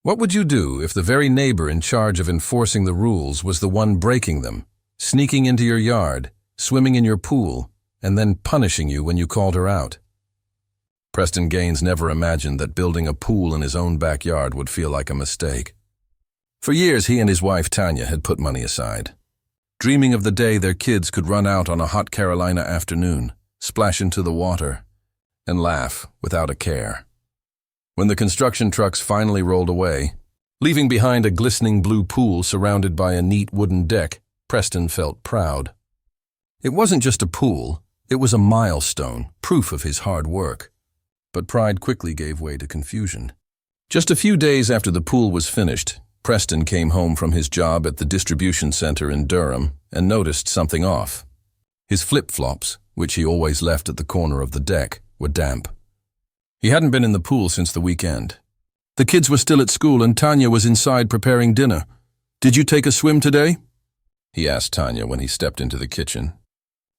What would you do if the very neighbor in charge of enforcing the rules was the one breaking them, sneaking into your yard, swimming in your pool, and then punishing you when you called her out? Preston Gaines never imagined that building a pool in his own backyard would feel like a mistake. For years, he and his wife Tanya had put money aside, dreaming of the day their kids could run out on a hot Carolina afternoon, splash into the water, and laugh without a care. When the construction trucks finally rolled away, leaving behind a glistening blue pool surrounded by a neat wooden deck, Preston felt proud. It wasn't just a pool, it was a milestone, proof of his hard work. But pride quickly gave way to confusion. Just a few days after the pool was finished, Preston came home from his job at the distribution center in Durham and noticed something off. His flip-flops, which he always left at the corner of the deck, were damp. He hadn't been in the pool since the weekend. The kids were still at school and Tanya was inside preparing dinner. "Did you take a swim today?" he asked Tanya when he stepped into the kitchen.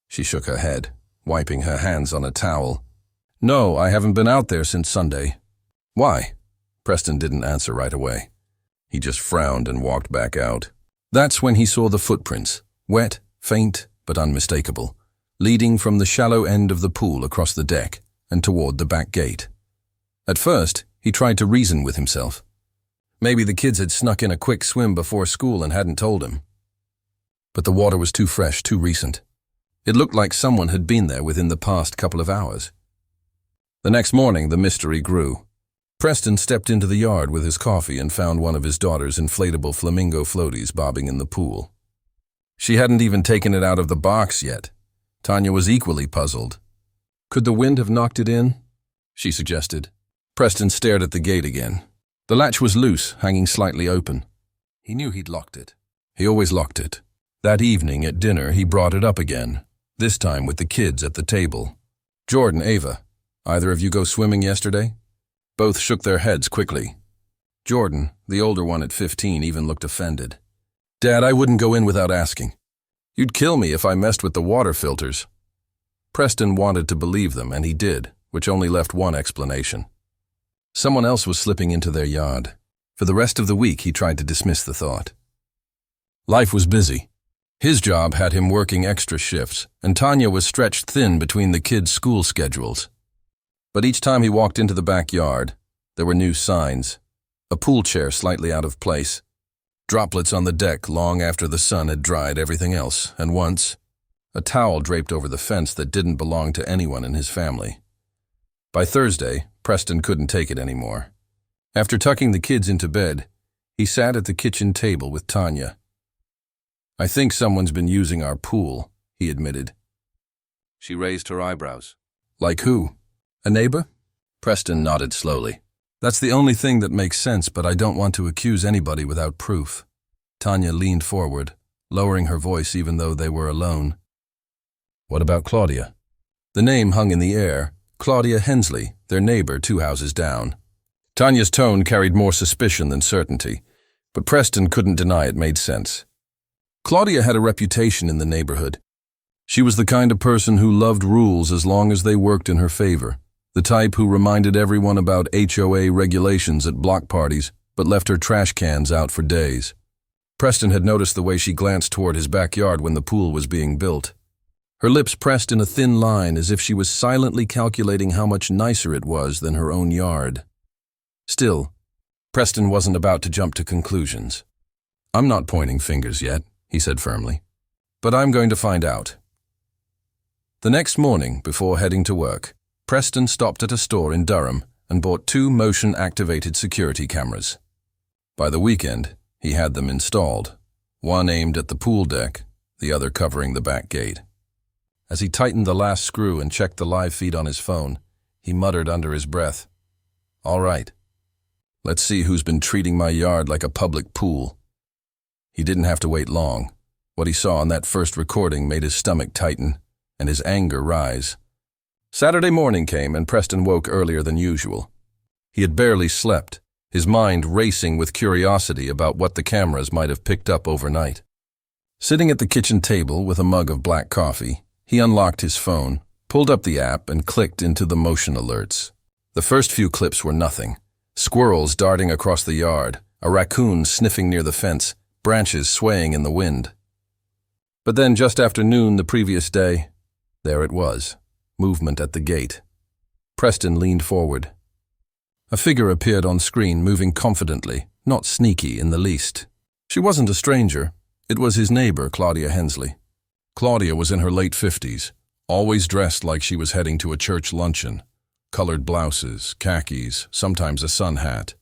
She shook her head, wiping her hands on a towel. "No, I haven't been out there since Sunday." "Why?" Preston didn't answer right away. He just frowned and walked back out. That's when he saw the footprints, wet, faint, but unmistakable, leading from the shallow end of the pool across the deck and toward the back gate. At first, he tried to reason with himself. Maybe the kids had snuck in a quick swim before school and hadn't told him. But the water was too fresh, too recent. It looked like someone had been there within the past couple of hours. The next morning, the mystery grew. Preston stepped into the yard with his coffee and found one of his daughter's inflatable flamingo floaties bobbing in the pool. She hadn't even taken it out of the box yet. Tanya was equally puzzled. "Could the wind have knocked it in?" she suggested. Preston stared at the gate again. The latch was loose, hanging slightly open. He knew he'd locked it. He always locked it. That evening at dinner, he brought it up again, this time with the kids at the table. "Jordan, Ava, either of you go swimming yesterday?" Both shook their heads quickly. Jordan, the older one at 15, even looked offended. "Dad, I wouldn't go in without asking. You'd kill me if I messed with the water filters." Preston wanted to believe them, and he did, which only left one explanation. Someone else was slipping into their yard. For the rest of the week, he tried to dismiss the thought. Life was busy. His job had him working extra shifts, and Tanya was stretched thin between the kids' school schedules. But each time he walked into the backyard, there were new signs. A pool chair slightly out of place, droplets on the deck long after the sun had dried everything else, and once, a towel draped over the fence that didn't belong to anyone in his family. By Thursday, Preston couldn't take it anymore. After tucking the kids into bed, he sat at the kitchen table with Tanya. "I think someone's been using our pool," he admitted. She raised her eyebrows. "Like who? A neighbor?" Preston nodded slowly. "That's the only thing that makes sense, but I don't want to accuse anybody without proof." Tanya leaned forward, lowering her voice even though they were alone. "What about Claudia?" The name hung in the air. Claudia Hensley, their neighbor 2 houses down. Tanya's tone carried more suspicion than certainty, but Preston couldn't deny it made sense. Claudia had a reputation in the neighborhood. She was the kind of person who loved rules as long as they worked in her favor, the type who reminded everyone about HOA regulations at block parties but left her trash cans out for days. Preston had noticed the way she glanced toward his backyard when the pool was being built. Her lips pressed in a thin line as if she was silently calculating how much nicer it was than her own yard. Still, Preston wasn't about to jump to conclusions. "I'm not pointing fingers yet," he said firmly, "but I'm going to find out." The next morning, before heading to work, Preston stopped at a store in Durham and bought 2 motion-activated security cameras. By the weekend, he had them installed, one aimed at the pool deck, the other covering the back gate. As he tightened the last screw and checked the live feed on his phone, he muttered under his breath, "All right, let's see who's been treating my yard like a public pool." He didn't have to wait long. What he saw on that first recording made his stomach tighten and his anger rise. Saturday morning came and Preston woke earlier than usual. He had barely slept, his mind racing with curiosity about what the cameras might have picked up overnight. Sitting at the kitchen table with a mug of black coffee, he unlocked his phone, pulled up the app, and clicked into the motion alerts. The first few clips were nothing, Squirrels darting across the yard, a raccoon sniffing near the fence, branches swaying in the wind. But then just after noon the previous day, there it was, movement at the gate. Preston leaned forward. A figure appeared on screen, moving confidently, not sneaky in the least. She wasn't a stranger. It was his neighbor, Claudia Hensley. Claudia was in her late 50s, always dressed like she was heading to a church luncheon. Colored blouses, khakis, sometimes a sun hat.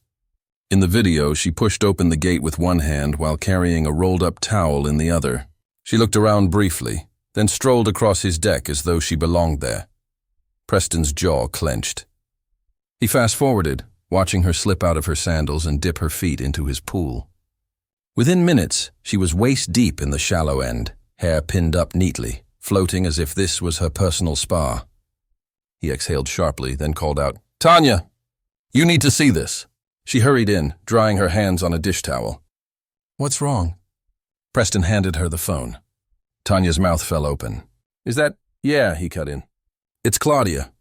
In the video, she pushed open the gate with one hand while carrying a rolled-up towel in the other. She looked around briefly, then strolled across his deck as though she belonged there. Preston's jaw clenched. He fast-forwarded, watching her slip out of her sandals and dip her feet into his pool. Within minutes, she was waist-deep in the shallow end, hair pinned up neatly, floating as if this was her personal spa. He exhaled sharply, then called out, "Tanya, you need to see this." She hurried in, drying her hands on a dish towel. "What's wrong?" Preston handed her the phone. Tanya's mouth fell open. "Is that—" "Yeah," he cut in. "It's Claudia.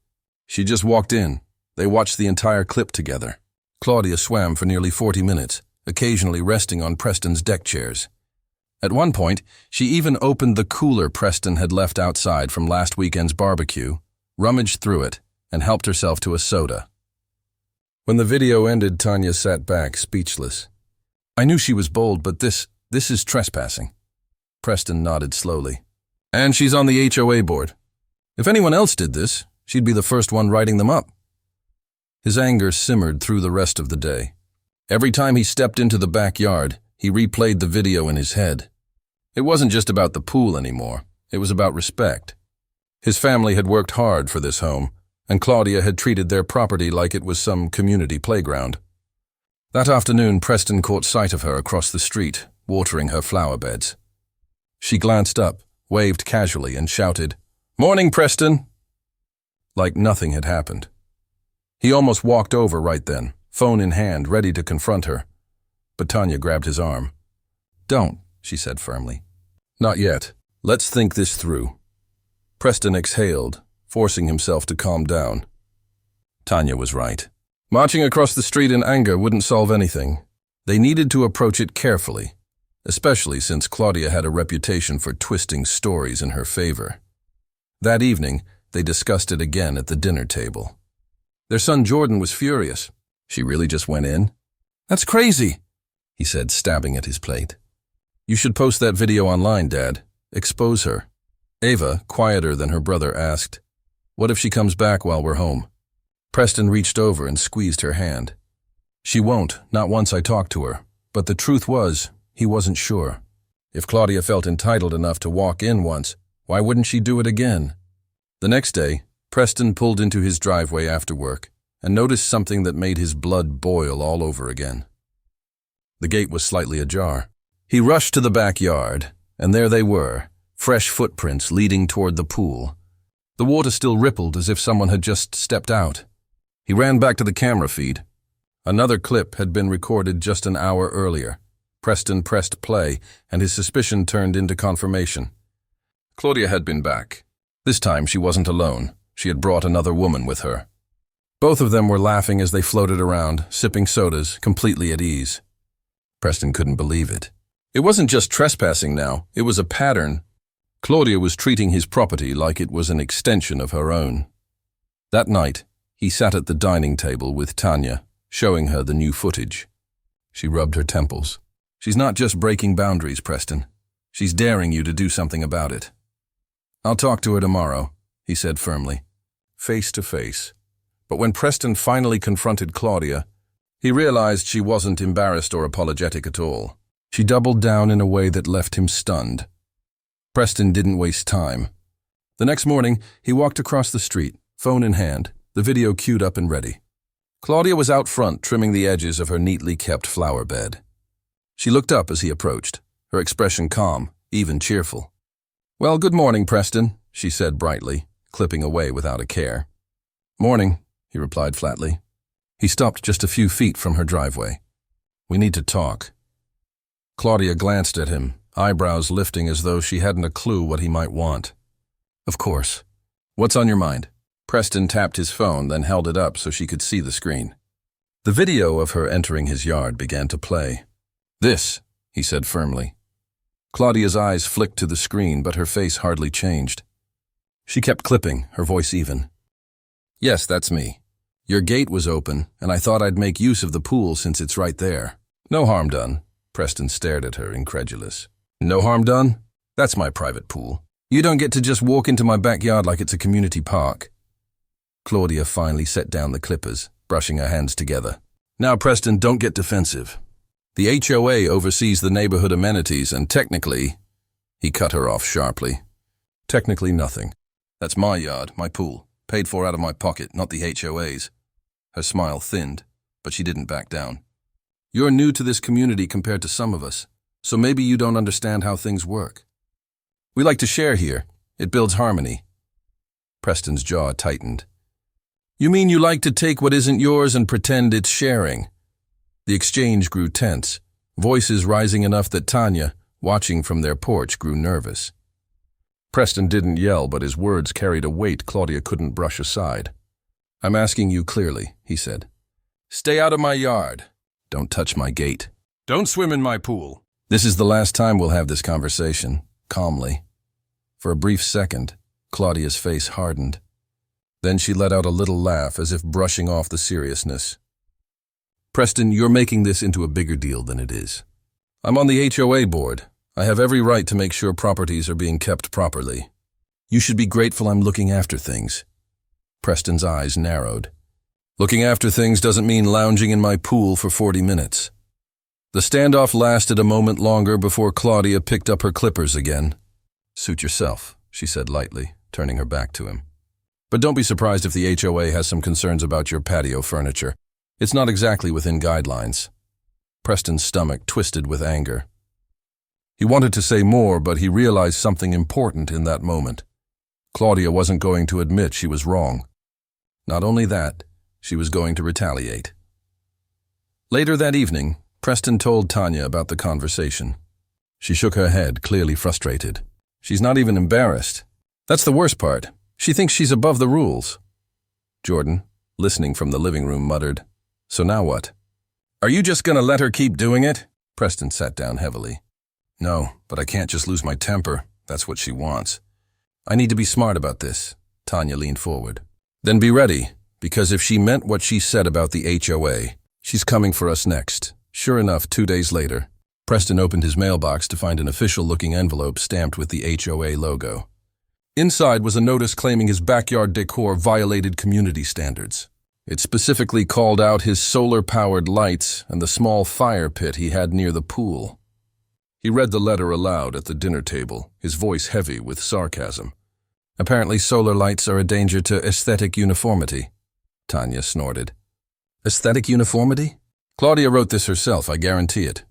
She just walked in. They watched the entire clip together." Claudia swam for nearly 40 minutes, occasionally resting on Preston's deck chairs. At one point, she even opened the cooler Preston had left outside from last weekend's barbecue, rummaged through it, and helped herself to a soda. When the video ended, Tanya sat back, speechless. "I knew she was bold, but this is trespassing." Preston nodded slowly. "And she's on the HOA board. If anyone else did this, she'd be the first one writing them up." His anger simmered through the rest of the day. Every time he stepped into the backyard, he replayed the video in his head. It wasn't just about the pool anymore. It was about respect. His family had worked hard for this home, and Claudia had treated their property like it was some community playground. That afternoon, Preston caught sight of her across the street, watering her flower beds. She glanced up, waved casually, and shouted, "Morning, Preston!" Like nothing had happened. He almost walked over right then, phone in hand, ready to confront her. But Tanya grabbed his arm. "Don't," she said firmly. "Not yet. Let's think this through." Preston exhaled, forcing himself to calm down. Tanya was right. Marching across the street in anger wouldn't solve anything. They needed to approach it carefully, especially since Claudia had a reputation for twisting stories in her favor. That evening, they discussed it again at the dinner table. Their son Jordan was furious. "She really just went in?" "That's crazy," he said, stabbing at his plate. "You should post that video online, Dad. Expose her." Ava, quieter than her brother, asked, "What if she comes back while we're home?" Preston reached over and squeezed her hand. "She won't, not once I talked to her. But the truth was, he wasn't sure. If Claudia felt entitled enough to walk in once, why wouldn't she do it again?" The next day, Preston pulled into his driveway after work and noticed something that made his blood boil all over again. The gate was slightly ajar. He rushed to the backyard, and there they were, fresh footprints leading toward the pool. The water still rippled as if someone had just stepped out. He ran back to the camera feed. Another clip had been recorded just an hour earlier. Preston pressed play, and his suspicion turned into confirmation. Claudia had been back. This time she wasn't alone. She had brought another woman with her. Both of them were laughing as they floated around, sipping sodas, completely at ease. Preston couldn't believe it. It wasn't just trespassing now, it was a pattern. Claudia was treating his property like it was an extension of her own. That night, he sat at the dining table with Tanya, showing her the new footage. She rubbed her temples. "She's not just breaking boundaries, Preston. She's daring you to do something about it." "I'll talk to her tomorrow," he said firmly, face to face. But when Preston finally confronted Claudia, he realized she wasn't embarrassed or apologetic at all. She doubled down in a way that left him stunned. Preston didn't waste time. The next morning, he walked across the street, phone in hand, the video queued up and ready. Claudia was out front, trimming the edges of her neatly kept flower bed. She looked up as he approached, her expression calm, even cheerful. "Well, good morning, Preston," she said brightly, clipping away without a care. "Morning," he replied flatly. He stopped just a few feet from her driveway. "We need to talk." Claudia glanced at him, eyebrows lifting as though she hadn't a clue what he might want. "Of course. What's on your mind?" Preston tapped his phone, then held it up so she could see the screen. The video of her entering his yard began to play. "This," he said firmly. Claudia's eyes flicked to the screen, but her face hardly changed. She kept clipping, her voice even. "Yes, that's me. Your gate was open, and I thought I'd make use of the pool since it's right there. No harm done." Preston stared at her, incredulous. "No harm done? That's my private pool. You don't get to just walk into my backyard like it's a community park." Claudia finally set down the clippers, brushing her hands together. "Now, Preston, don't get defensive. The HOA oversees the neighborhood amenities, and technically—" He cut her off sharply. "Technically nothing. That's my yard, my pool, paid for out of my pocket, not the HOA's. Her smile thinned, but she didn't back down. "You're new to this community compared to some of us, so maybe you don't understand how things work. We like to share here. It builds harmony." Preston's jaw tightened. "You mean you like to take what isn't yours and pretend it's sharing?" The exchange grew tense, voices rising enough that Tanya, watching from their porch, grew nervous. Preston didn't yell, but his words carried a weight Claudia couldn't brush aside. "I'm asking you clearly," he said. "Stay out of my yard. Don't touch my gate. Don't swim in my pool. This is the last time we'll have this conversation," calmly. For a brief second, Claudia's face hardened. Then she let out a little laugh, as if brushing off the seriousness. "Preston, you're making this into a bigger deal than it is. I'm on the HOA board. I have every right to make sure properties are being kept properly. You should be grateful I'm looking after things." Preston's eyes narrowed. "Looking after things doesn't mean lounging in my pool for 40 minutes. The standoff lasted a moment longer before Claudia picked up her clippers again. "Suit yourself," she said lightly, turning her back to him. "But don't be surprised if the HOA has some concerns about your patio furniture. It's not exactly within guidelines." Preston's stomach twisted with anger. He wanted to say more, but he realized something important in that moment. Claudia wasn't going to admit she was wrong. Not only that, she was going to retaliate. Later that evening, Preston told Tanya about the conversation. She shook her head, clearly frustrated. She's not even embarrassed. That's the worst part. She thinks she's above the rules. Jordan, listening from the living room, muttered, "So now what?" "Are you just going to let her keep doing it?" Preston sat down heavily. "No, but I can't just lose my temper. That's what she wants. I need to be smart about this." Tanya leaned forward. "Then be ready, because if she meant what she said about the HOA, she's coming for us next." Sure enough, 2 days later, Preston opened his mailbox to find an official-looking envelope stamped with the HOA logo. Inside was a notice claiming his backyard decor violated community standards. It specifically called out his solar-powered lights and the small fire pit he had near the pool. He read the letter aloud at the dinner table, his voice heavy with sarcasm. "Apparently solar lights are a danger to aesthetic uniformity," Tanya snorted. "Aesthetic uniformity? Claudia wrote this herself, I guarantee it."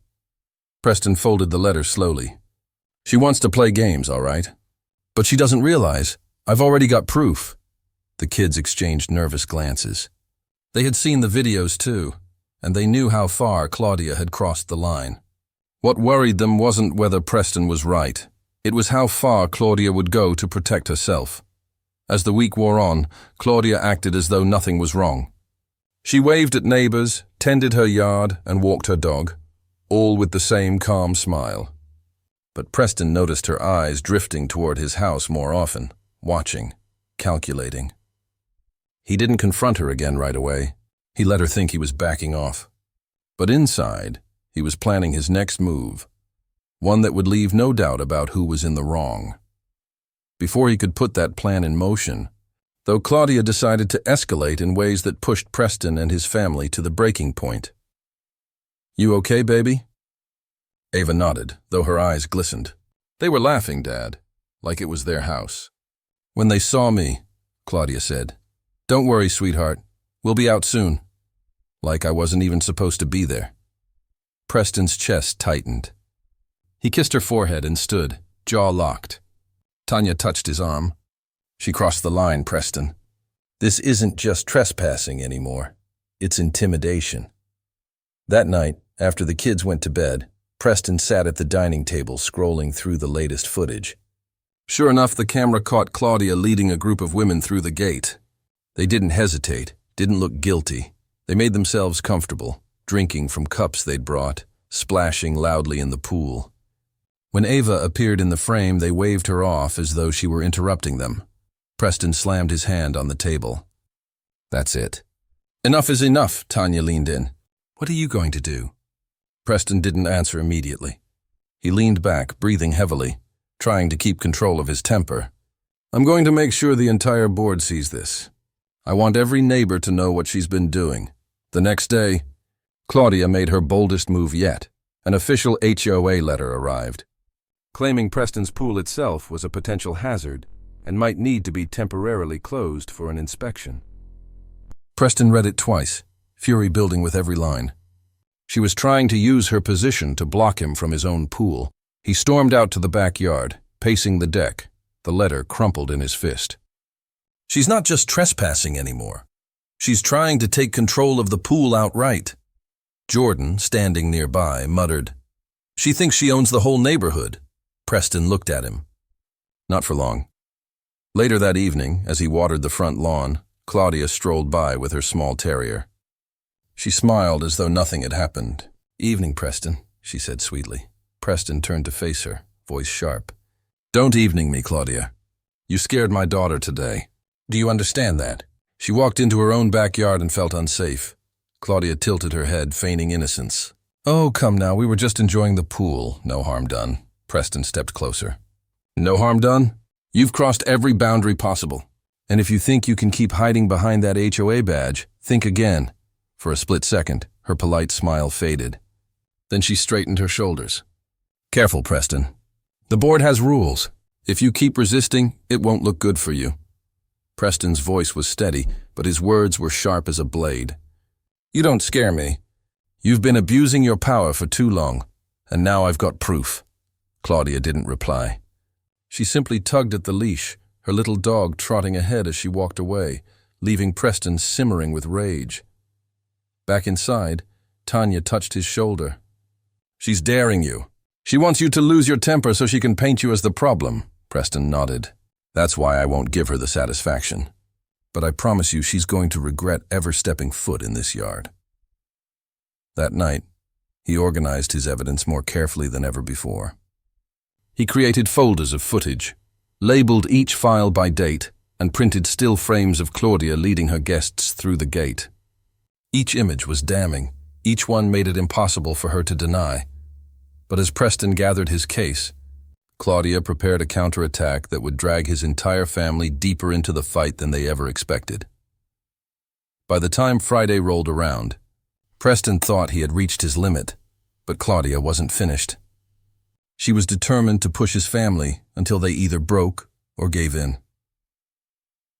Preston folded the letter slowly. "She wants to play games, all right. But she doesn't realize I've already got proof." The kids exchanged nervous glances. They had seen the videos too, and they knew how far Claudia had crossed the line. What worried them wasn't whether Preston was right. It was how far Claudia would go to protect herself. As the week wore on, Claudia acted as though nothing was wrong. She waved at neighbors, tended her yard, and walked her dog, all with the same calm smile. But Preston noticed her eyes drifting toward his house more often, watching, calculating. He didn't confront her again right away. He let her think he was backing off. But inside, he was planning his next move, one that would leave no doubt about who was in the wrong. Before he could put that plan in motion, though, Claudia decided to escalate in ways that pushed Preston and his family to the breaking point. "You okay, baby?" Ava nodded, though her eyes glistened. They were laughing, Dad, like it was their house. "When they saw me," Claudia said, "Don't worry, sweetheart. We'll be out soon." Like I wasn't even supposed to be there. Preston's chest tightened. He kissed her forehead and stood, jaw locked. Tanya touched his arm. "She crossed the line, Preston. This isn't just trespassing anymore. It's intimidation." That night, after the kids went to bed, Preston sat at the dining table scrolling through the latest footage. Sure enough, the camera caught Claudia leading a group of women through the gate. They didn't hesitate, didn't look guilty. They made themselves comfortable, drinking from cups they'd brought, splashing loudly in the pool. When Ava appeared in the frame, they waved her off as though she were interrupting them. Preston slammed his hand on the table. "That's it." "Enough is enough," Tanya leaned in. "What are you going to do?" Preston didn't answer immediately. He leaned back, breathing heavily, trying to keep control of his temper. "I'm going to make sure the entire board sees this. I want every neighbor to know what she's been doing." The next day, Claudia made her boldest move yet. An official HOA letter arrived, claiming Preston's pool itself was a potential hazard and might need to be temporarily closed for an inspection. Preston read it twice, fury building with every line. She was trying to use her position to block him from his own pool. He stormed out to the backyard, pacing the deck, the letter crumpled in his fist. "She's not just trespassing anymore. She's trying to take control of the pool outright." Jordan, standing nearby, muttered, "She thinks she owns the whole neighborhood." Preston looked at him. Not for long. Later that evening, as he watered the front lawn, Claudia strolled by with her small terrier. She smiled as though nothing had happened. "Evening, Preston," she said sweetly. Preston turned to face her, voice sharp. "Don't evening me, Claudia. You scared my daughter today. Do you understand that?" She walked into her own backyard and felt unsafe. Claudia tilted her head, feigning innocence. "Oh, come now, we were just enjoying the pool. No harm done." Preston stepped closer. "No harm done? You've crossed every boundary possible. And if you think you can keep hiding behind that HOA badge, think again." For a split second, her polite smile faded. Then she straightened her shoulders. "Careful, Preston. The board has rules. If you keep resisting, it won't look good for you." Preston's voice was steady, but his words were sharp as a blade. "You don't scare me. You've been abusing your power for too long, and now I've got proof." Claudia didn't reply. She simply tugged at the leash, her little dog trotting ahead as she walked away, leaving Preston simmering with rage. Back inside, Tanya touched his shoulder. "She's daring you. She wants you to lose your temper so she can paint you as the problem." Preston nodded. "That's why I won't give her the satisfaction. But I promise you she's going to regret ever stepping foot in this yard." That night, he organized his evidence more carefully than ever before. He created folders of footage, labeled each file by date, and printed still frames of Claudia leading her guests through the gate. Each image was damning. Each one made it impossible for her to deny. But as Preston gathered his case, Claudia prepared a counterattack that would drag his entire family deeper into the fight than they ever expected. By the time Friday rolled around, Preston thought he had reached his limit, but Claudia wasn't finished. She was determined to push his family until they either broke or gave in.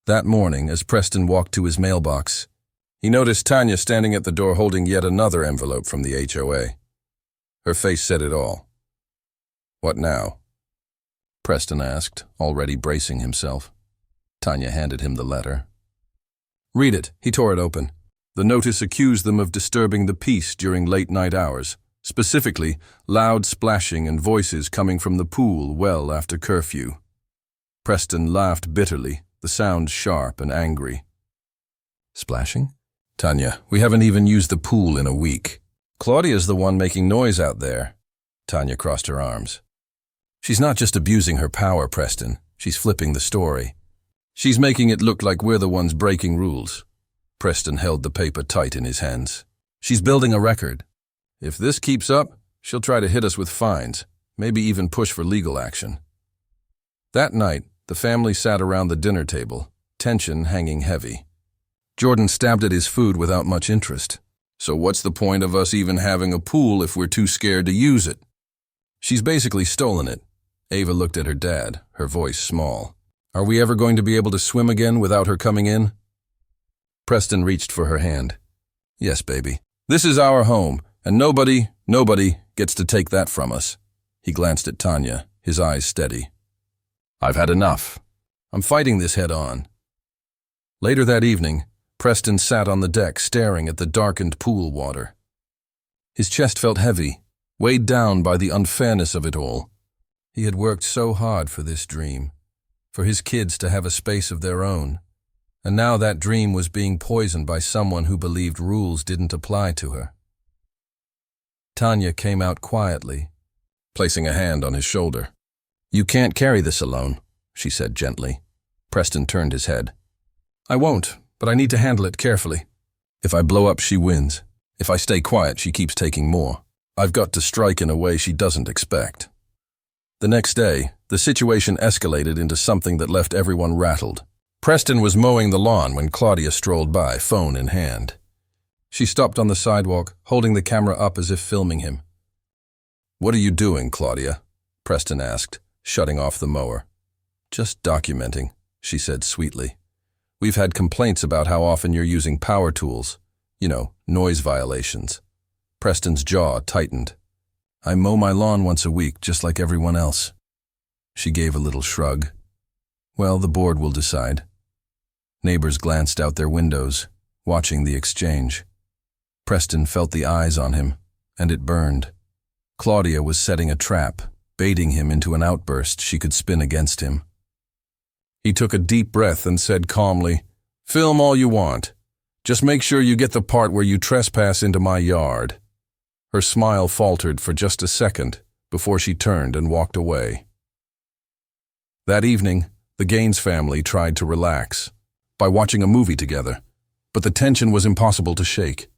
That morning, as Preston walked to his mailbox, he noticed Tanya standing at the door holding yet another envelope from the HOA. Her face said it all. "What now?" Preston asked, already bracing himself. Tanya handed him the letter. "Read it." He tore it open. The notice accused them of disturbing the peace during late-night hours, specifically loud splashing and voices coming from the pool well after curfew. Preston laughed bitterly, the sound sharp and angry. "Splashing? Tanya, we haven't even used the pool in a week. Claudia's the one making noise out there." Tanya crossed her arms. "She's not just abusing her power, Preston. She's flipping the story. She's making it look like we're the ones breaking rules." Preston held the paper tight in his hands. "She's building a record. If this keeps up, she'll try to hit us with fines, maybe even push for legal action." That night, the family sat around the dinner table, tension hanging heavy. Jordan stabbed at his food without much interest. "So what's the point of us even having a pool if we're too scared to use it? She's basically stolen it." Ava looked at her dad, her voice small. "Are we ever going to be able to swim again without her coming in?" Preston reached for her hand. "Yes, baby. This is our home, and nobody gets to take that from us." He glanced at Tanya, his eyes steady. "I've had enough. I'm fighting this head on." Later that evening, Preston sat on the deck staring at the darkened pool water. His chest felt heavy, weighed down by the unfairness of it all. He had worked so hard for this dream, for his kids to have a space of their own, And now that dream was being poisoned by someone who believed rules didn't apply to her. Tanya came out quietly, placing a hand on his shoulder. "You can't carry this alone," she said gently. Preston turned his head. "I won't, but I need to handle it carefully. If I blow up, she wins. If I stay quiet, she keeps taking more. I've got to strike in a way she doesn't expect." The next day, the situation escalated into something that left everyone rattled. Preston was mowing the lawn when Claudia strolled by, phone in hand. She stopped on the sidewalk, holding the camera up as if filming him. "What are you doing, Claudia?" Preston asked, shutting off the mower. "Just documenting," she said sweetly. "We've had complaints about how often you're using power tools. Noise violations." Preston's jaw tightened. "I mow my lawn once a week, just like everyone else." She gave a little shrug. "Well, the board will decide." Neighbors glanced out their windows, watching the exchange. Preston felt the eyes on him, and it burned. Claudia was setting a trap, baiting him into an outburst she could spin against him. He took a deep breath and said calmly, "Film all you want. Just make sure you get the part where you trespass into my yard." Her smile faltered for just a second before she turned and walked away. That evening, the Gaines family tried to relax by watching a movie together, but the tension was impossible to shake.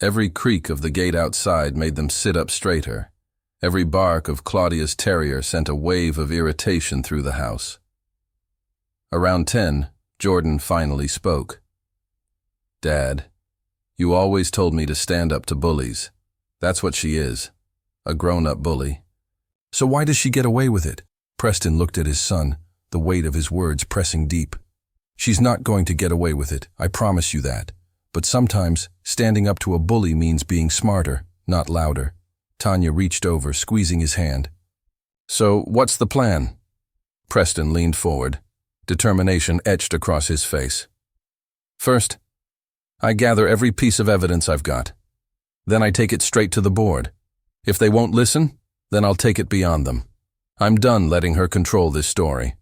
Every creak of the gate outside made them sit up straighter. Every bark of Claudia's terrier sent a wave of irritation through the house. Around 10, Jordan finally spoke. "Dad, you always told me to stand up to bullies. That's what she is, a grown-up bully. So why does she get away with it?" Preston looked at his son, the weight of his words pressing deep. "She's not going to get away with it, I promise you that. But sometimes, standing up to a bully means being smarter, not louder." Tanya reached over, squeezing his hand. "So, what's the plan?" Preston leaned forward, determination etched across his face. "First, I gather every piece of evidence I've got. Then I take it straight to the board. If they won't listen, then I'll take it beyond them. I'm done letting her control this story."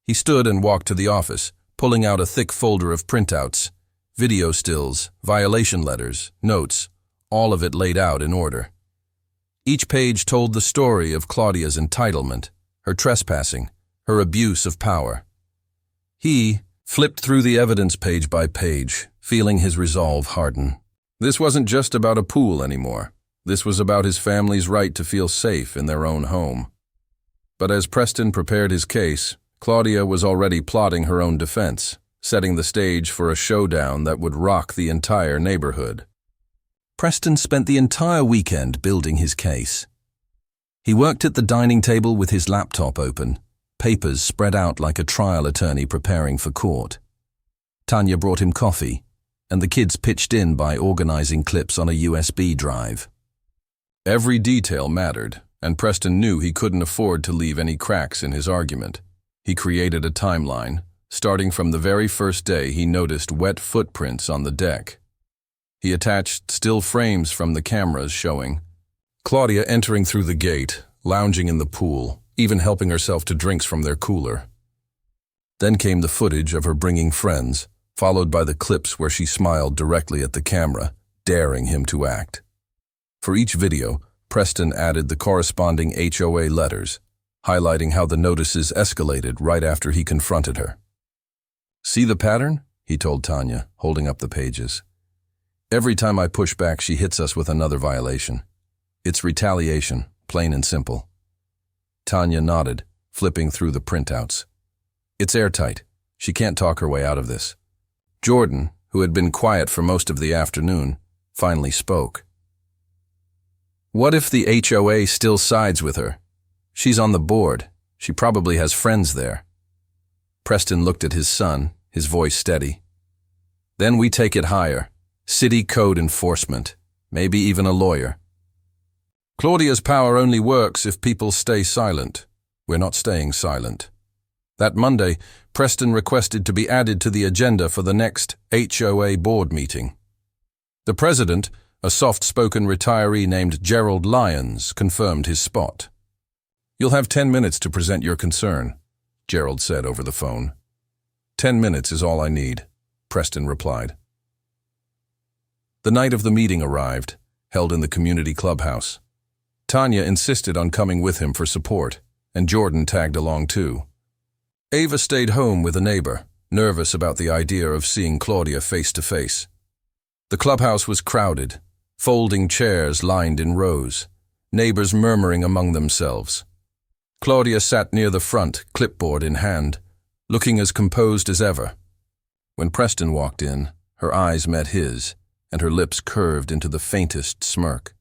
He stood and walked to the office, pulling out a thick folder of printouts, video stills, violation letters, notes, all of it laid out in order. Each page told the story of Claudia's entitlement, her trespassing, her abuse of power. He flipped through the evidence page by page, feeling his resolve harden. This wasn't just about a pool anymore. This was about his family's right to feel safe in their own home. But as Preston prepared his case, Claudia was already plotting her own defense, setting the stage for a showdown that would rock the entire neighborhood. Preston spent the entire weekend building his case. He worked at the dining table with his laptop open, papers spread out like a trial attorney preparing for court. Tanya brought him coffee, and the kids pitched in by organizing clips on a USB drive. Every detail mattered, and Preston knew he couldn't afford to leave any cracks in his argument. He created a timeline, starting from the very first day he noticed wet footprints on the deck. He attached still frames from the cameras showing Claudia entering through the gate, lounging in the pool, even helping herself to drinks from their cooler. Then came the footage of her bringing friends, followed by the clips where she smiled directly at the camera, daring him to act. For each video, Preston added the corresponding HOA letters, highlighting how the notices escalated right after he confronted her. "See the pattern?" he told Tanya, holding up the pages. "Every time I push back, she hits us with another violation. It's retaliation, plain and simple." Tanya nodded, flipping through the printouts. "It's airtight. She can't talk her way out of this." Jordan, who had been quiet for most of the afternoon, finally spoke. "What if the HOA still sides with her? She's on the board. She probably has friends there." Preston looked at his son, his voice steady. "Then we take it higher. City code enforcement. Maybe even a lawyer. Claudia's power only works if people stay silent. We're not staying silent." That Monday, Preston requested to be added to the agenda for the next HOA board meeting. The president, a soft-spoken retiree named Gerald Lyons, confirmed his spot. "You'll have 10 minutes to present your concern," Gerald said over the phone. 10 minutes is all I need, Preston replied. The night of the meeting arrived, held in the community clubhouse. Tanya insisted on coming with him for support, and Jordan tagged along too. Ava stayed home with a neighbor, nervous about the idea of seeing Claudia face to face. The clubhouse was crowded, folding chairs lined in rows, neighbors murmuring among themselves. Claudia sat near the front, clipboard in hand, looking as composed as ever. When Preston walked in, her eyes met his, and her lips curved into the faintest smirk.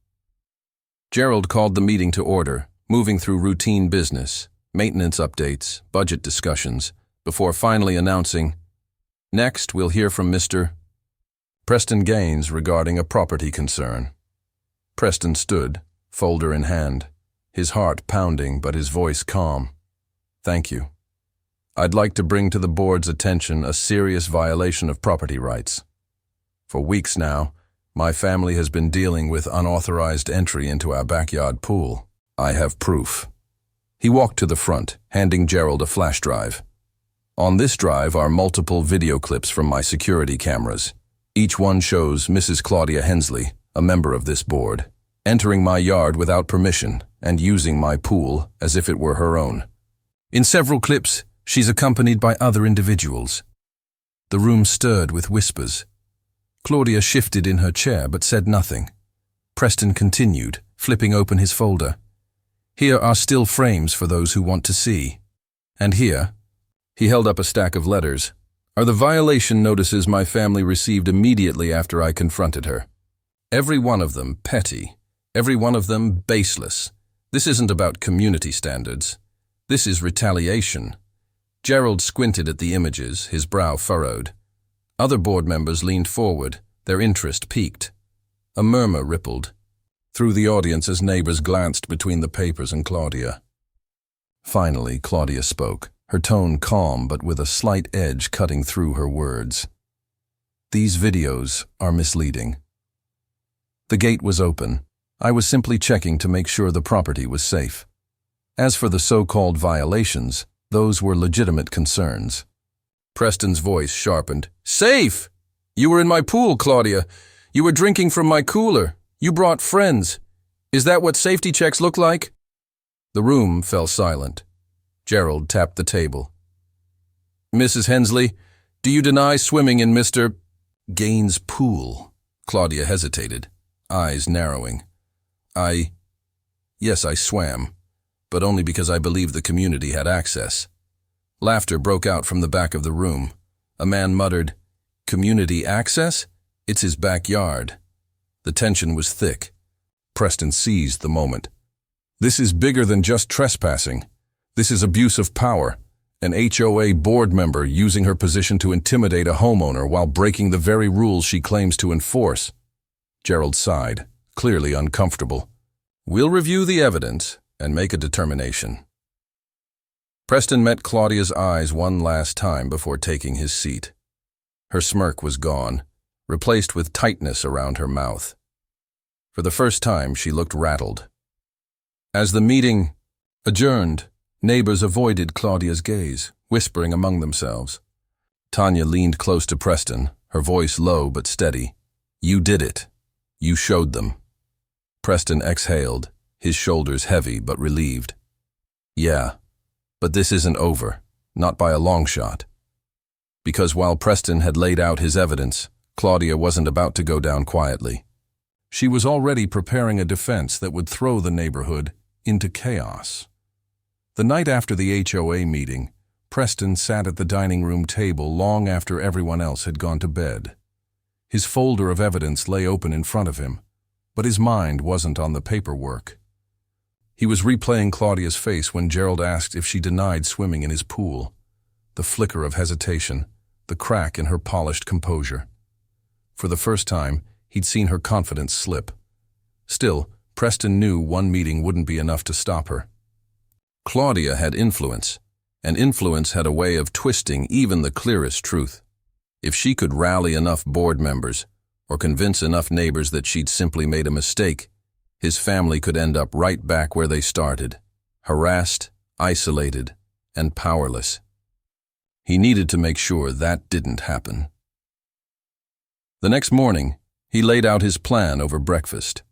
Gerald called the meeting to order, moving through routine business, maintenance updates, budget discussions, before finally announcing, "Next, we'll hear from Mr. Preston Gaines regarding a property concern." Preston stood, folder in hand, his heart pounding but his voice calm. "Thank you. I'd like to bring to the board's attention a serious violation of property rights. For weeks now, my family has been dealing with unauthorized entry into our backyard pool. I have proof." He walked to the front, handing Gerald a flash drive. "On this drive are multiple video clips from my security cameras. Each one shows Mrs. Claudia Hensley, a member of this board, entering my yard without permission and using my pool as if it were her own. In several clips, she's accompanied by other individuals." The room stirred with whispers. Claudia shifted in her chair but said nothing. Preston continued, flipping open his folder. "Here are still frames for those who want to see. And here," he held up a stack of letters, "are the violation notices my family received immediately after I confronted her. Every one of them petty, every one of them baseless. This isn't about community standards. This is retaliation." Gerald squinted at the images, his brow furrowed. Other board members leaned forward, their interest piqued. A murmur rippled through the audience as neighbors glanced between the papers and Claudia. Finally, Claudia spoke, her tone calm but with a slight edge cutting through her words. "These videos are misleading. The gate was open. I was simply checking to make sure the property was safe. As for the so-called violations, those were legitimate concerns." Preston's voice sharpened. "Safe! You were in my pool, Claudia. You were drinking from my cooler. You brought friends. Is that what safety checks look like?" The room fell silent. Gerald tapped the table. "Mrs. Hensley, do you deny swimming in Mr. Gaines' pool?" Claudia hesitated, eyes narrowing. Yes, I swam, but only because I believed the community had access." Laughter broke out from the back of the room. A man muttered, "Community access? It's his backyard." The tension was thick. Preston seized the moment. "This is bigger than just trespassing. This is abuse of power. An HOA board member using her position to intimidate a homeowner while breaking the very rules she claims to enforce." Gerald sighed, clearly uncomfortable. "We'll review the evidence and make a determination." Preston met Claudia's eyes one last time before taking his seat. Her smirk was gone, replaced with tightness around her mouth. For the first time, she looked rattled. As the meeting adjourned, neighbors avoided Claudia's gaze, whispering among themselves. Tanya leaned close to Preston, her voice low but steady. "You did it. You showed them." Preston exhaled, his shoulders heavy but relieved. "Yeah, but this isn't over, not by a long shot." Because while Preston had laid out his evidence, Claudia wasn't about to go down quietly. She was already preparing a defense that would throw the neighborhood into chaos. The night after the HOA meeting, Preston sat at the dining room table long after everyone else had gone to bed. His folder of evidence lay open in front of him, but his mind wasn't on the paperwork. He was replaying Claudia's face when Gerald asked if she denied swimming in his pool. The flicker of hesitation, the crack in her polished composure. For the first time, he'd seen her confidence slip. Still, Preston knew one meeting wouldn't be enough to stop her. Claudia had influence, and influence had a way of twisting even the clearest truth. If she could rally enough board members, or convince enough neighbors that she'd simply made a mistake, his family could end up right back where they started, harassed, isolated, and powerless. He needed to make sure that didn't happen. The next morning, he laid out his plan over breakfast.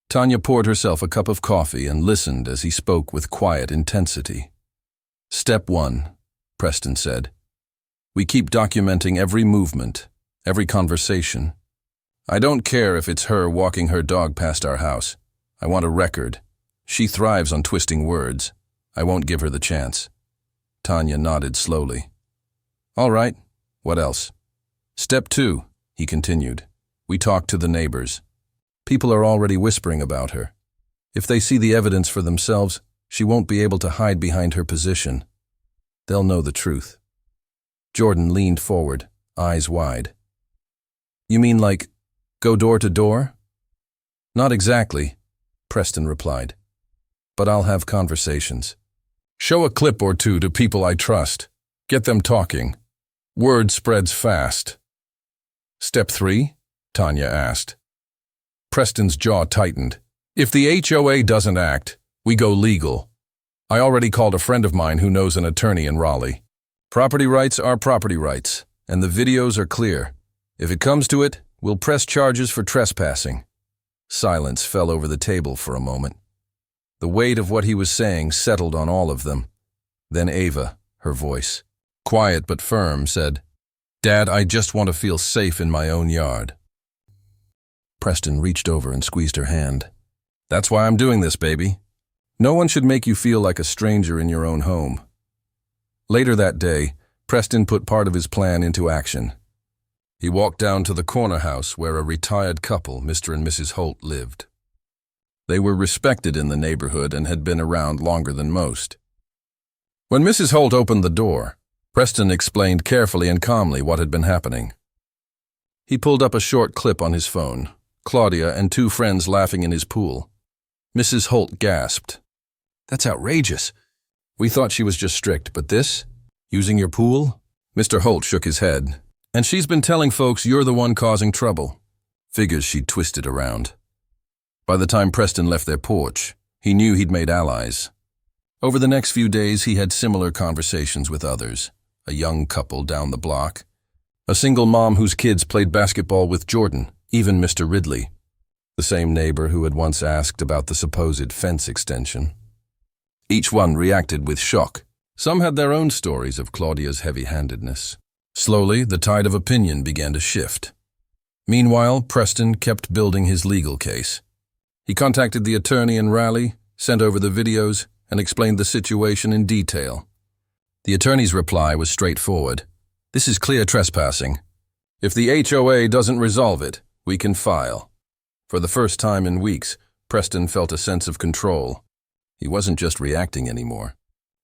Tanya poured herself a cup of coffee and listened as he spoke with quiet intensity. Step 1, Preston said. We keep documenting every movement, every conversation. I don't care if it's her walking her dog past our house. I want a record. She thrives on twisting words. I won't give her the chance. Tanya nodded slowly. All right, what else? Step 2, he continued. We talk to the neighbors. People are already whispering about her. If they see the evidence for themselves, she won't be able to hide behind her position. They'll know the truth. Jordan leaned forward, eyes wide. You mean like, go door to door? Not exactly, Preston replied. But I'll have conversations. Show a clip or two to people I trust. Get them talking. Word spreads fast. Step 3? Tanya asked. Preston's jaw tightened. If the HOA doesn't act, we go legal. I already called a friend of mine who knows an attorney in Raleigh. Property rights are property rights, and the videos are clear. If it comes to it, we'll press charges for trespassing. Silence fell over the table for a moment. The weight of what he was saying settled on all of them. Then Ava, her voice, quiet but firm, said, Dad, I just want to feel safe in my own yard. Preston reached over and squeezed her hand. That's why I'm doing this, baby. No one should make you feel like a stranger in your own home. Later that day, Preston put part of his plan into action. He walked down to the corner house where a retired couple, Mr. and Mrs. Holt, lived. They were respected in the neighborhood and had been around longer than most. When Mrs. Holt opened the door, Preston explained carefully and calmly what had been happening. He pulled up a short clip on his phone, Claudia and 2 friends laughing in his pool. Mrs. Holt gasped. That's outrageous. We thought she was just strict, but this? Using your pool? Mr. Holt shook his head. And she's been telling folks you're the one causing trouble. Figures she'd twisted around. By the time Preston left their porch, he knew he'd made allies. Over the next few days, he had similar conversations with others. A young couple down the block. A single mom whose kids played basketball with Jordan, even Mr. Ridley. The same neighbor who had once asked about the supposed fence extension. Each one reacted with shock. Some had their own stories of Claudia's heavy-handedness. Slowly, the tide of opinion began to shift. Meanwhile, Preston kept building his legal case. He contacted the attorney in Raleigh, sent over the videos, and explained the situation in detail. The attorney's reply was straightforward. This is clear trespassing. If the HOA doesn't resolve it, we can file. For the first time in weeks, Preston felt a sense of control. He wasn't just reacting anymore.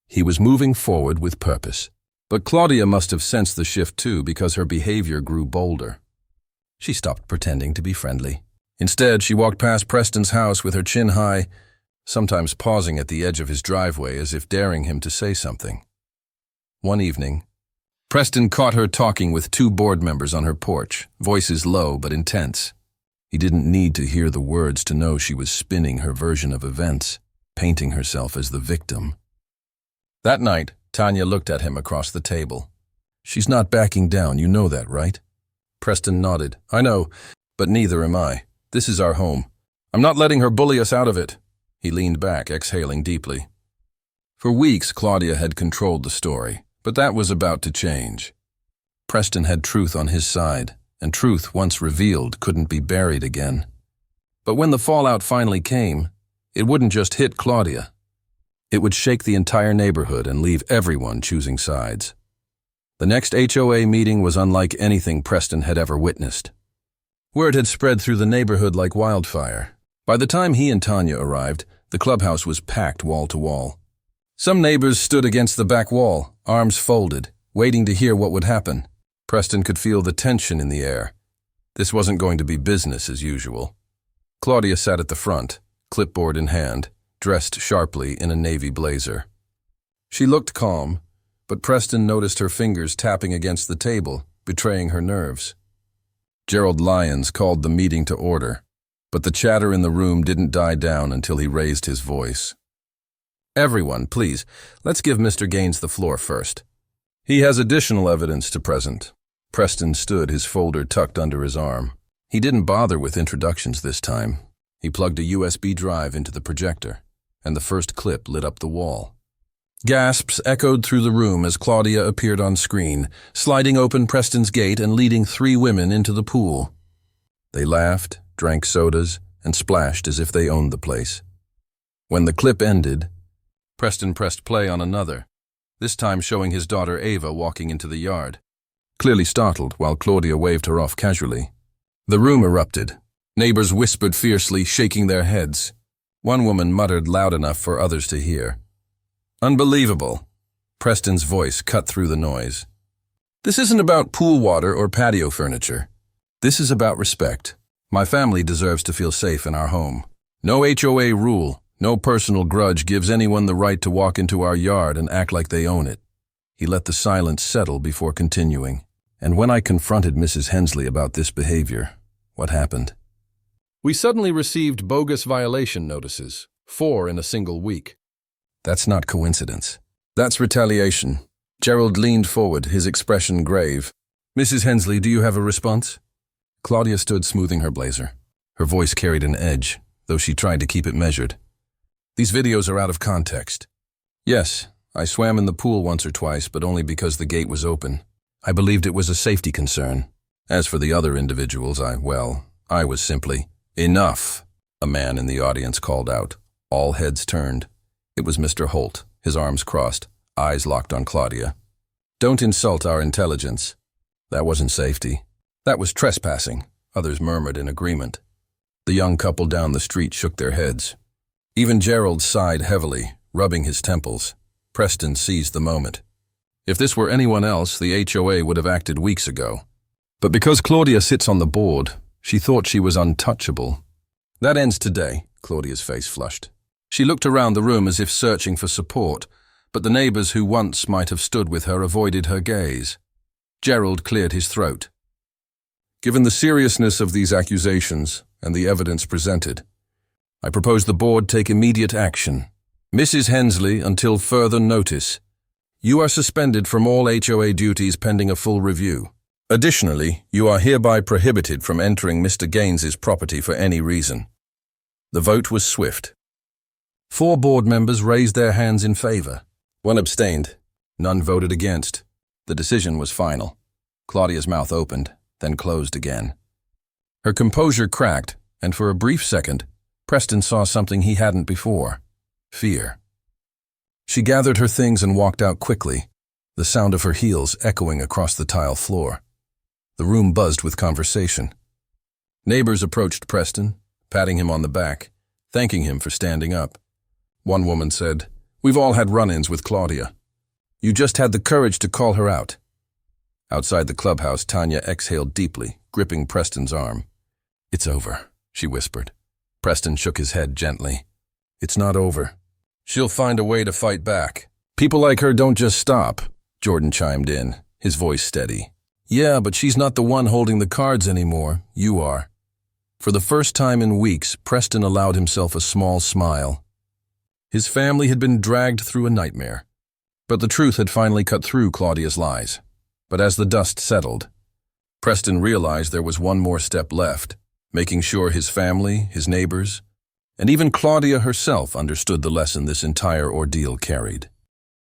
He was moving forward with purpose. But Claudia must have sensed the shift too because her behavior grew bolder. She stopped pretending to be friendly. Instead, she walked past Preston's house with her chin high, sometimes pausing at the edge of his driveway as if daring him to say something. One evening, Preston caught her talking with 2 board members on her porch, voices low but intense. He didn't need to hear the words to know she was spinning her version of events, painting herself as the victim. That night, Tanya looked at him across the table. She's not backing down, you know that, right? Preston nodded. I know, but neither am I. This is our home. I'm not letting her bully us out of it. He leaned back, exhaling deeply. For weeks, Claudia had controlled the story, but that was about to change. Preston had truth on his side, and truth, once revealed, couldn't be buried again. But when the fallout finally came, it wouldn't just hit Claudia. It would shake the entire neighborhood and leave everyone choosing sides. The next HOA meeting was unlike anything Preston had ever witnessed. Word had spread through the neighborhood like wildfire. By the time he and Tanya arrived, the clubhouse was packed wall to wall. Some neighbors stood against the back wall, arms folded, waiting to hear what would happen. Preston could feel the tension in the air. This wasn't going to be business as usual. Claudia sat at the front, clipboard in hand, dressed sharply in a navy blazer. She looked calm, but Preston noticed her fingers tapping against the table, betraying her nerves. Gerald Lyons called the meeting to order, but the chatter in the room didn't die down until he raised his voice. Everyone, please, let's give Mr. Gaines the floor first. He has additional evidence to present. Preston stood, his folder tucked under his arm. He didn't bother with introductions this time. He plugged a USB drive into the projector, and the first clip lit up the wall. Gasps echoed through the room as Claudia appeared on screen, sliding open Preston's gate and leading 3 women into the pool. They laughed, drank sodas, and splashed as if they owned the place. When the clip ended, Preston pressed play on another, this time showing his daughter Ava walking into the yard, clearly startled while Claudia waved her off casually. The room erupted. Neighbors whispered fiercely, shaking their heads. One woman muttered loud enough for others to hear. "Unbelievable." Preston's voice cut through the noise. "This isn't about pool water or patio furniture. This is about respect. My family deserves to feel safe in our home. No HOA rule, no personal grudge gives anyone the right to walk into our yard and act like they own it." He let the silence settle before continuing. "And when I confronted Mrs. Hensley about this behavior, what happened? We suddenly received bogus violation notices, 4 in a single week. That's not coincidence. That's retaliation." Gerald leaned forward, his expression grave. "Mrs. Hensley, do you have a response?" Claudia stood smoothing her blazer. Her voice carried an edge, though she tried to keep it measured. "These videos are out of context. Yes, I swam in the pool once or twice, but only because the gate was open. I believed it was a safety concern. As for the other individuals, I was simply..." "Enough," a man in the audience called out. All heads turned. It was Mr. Holt, his arms crossed, eyes locked on Claudia. "Don't insult our intelligence. That wasn't safety. That was trespassing," others murmured in agreement. The young couple down the street shook their heads. Even Gerald sighed heavily, rubbing his temples. Preston seized the moment. If this were anyone else, the HOA would have acted weeks ago. But because Claudia sits on the board, she thought she was untouchable. "That ends today," Claudia's face flushed. She looked around the room as if searching for support, but the neighbors who once might have stood with her avoided her gaze. Gerald cleared his throat. "Given the seriousness of these accusations and the evidence presented, I propose the board take immediate action. Mrs. Hensley, until further notice, you are suspended from all HOA duties pending a full review. Additionally, you are hereby prohibited from entering Mr. Gaines's property for any reason." The vote was swift. 4 board members raised their hands in favor. 1 abstained. None voted against. The decision was final. Claudia's mouth opened, then closed again. Her composure cracked, and for a brief second, Preston saw something he hadn't before: fear. She gathered her things and walked out quickly, the sound of her heels echoing across the tile floor. The room buzzed with conversation. Neighbors approached Preston, patting him on the back, thanking him for standing up. One woman said, "We've all had run-ins with Claudia. You just had the courage to call her out." Outside the clubhouse, Tanya exhaled deeply, gripping Preston's arm. "It's over," she whispered. Preston shook his head gently. "It's not over. She'll find a way to fight back. People like her don't just stop," Jordan chimed in, his voice steady. "Yeah, but she's not the one holding the cards anymore. You are." For the first time in weeks, Preston allowed himself a small smile. His family had been dragged through a nightmare, but the truth had finally cut through Claudia's lies. But as the dust settled, Preston realized there was one more step left, making sure his family, his neighbors, and even Claudia herself understood the lesson this entire ordeal carried.